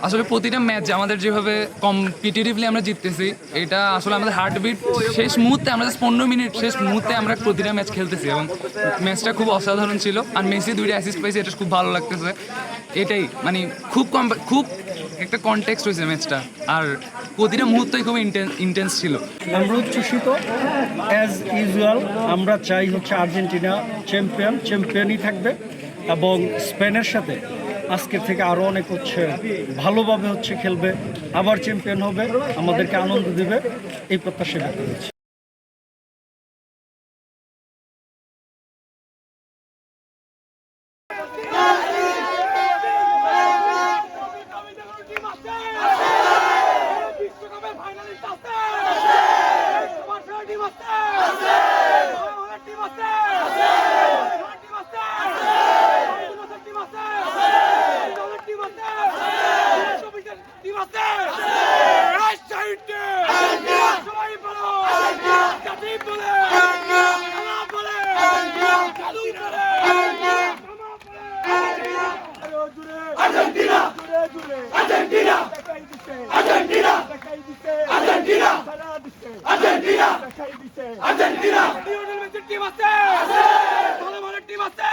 আসলে প্রতিটা ম্যাচ আমাদের যেভাবে কম্পিটিটিভলি আমরা জিততেছি, এটা আসলে আমাদের হার্টবিট শেষ মুহূর্তে, আমরা জাস্ট 15 মিনিট শেষ মুহূর্তে আমরা প্রতিটা ম্যাচ খেলতেছি এবং ম্যাচটা খুব অসাধারণ ছিল। আর মেসি 2টা অ্যাসিস্ট পাইছে, এটা খুব ভালো লাগতেছে। এটাই মানে খুব একটা কনটেক্সট হয়েছে ম্যাচটা, আর প্রতিটা মুহূর্তই খুব ইন্টেন্স ছিল। আমরা উচ্ছ্বসিত অ্যাজ ইউজুয়াল। আমরা চাই হচ্ছে আর্জেন্টিনা চ্যাম্পিয়নই থাকবে এবং স্পেনের সাথে আজকের থেকে আরও অনেক হচ্ছে ভালোভাবে হচ্ছে খেলবে, আবার চ্যাম্পিয়ন হবে, আমাদেরকে আনন্দ দেবে, এই প্রত্যাশা ব্যক্ত করছি। Argentina! Argentina! Argentina! Argentina! Argentina! Argentina! Lionel Messi team আছে! ভালো ভালো টিম আছে!